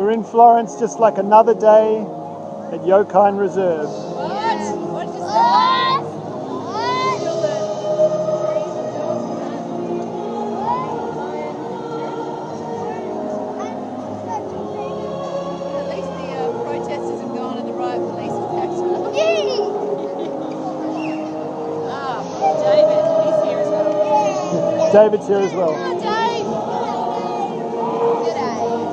We're in Florence just like another day at Yokine Reserve. What did you say? At least the protesters have gone and the riot police have packed up. David, he's here as well. David's here as well. Oh, Dave! G'day.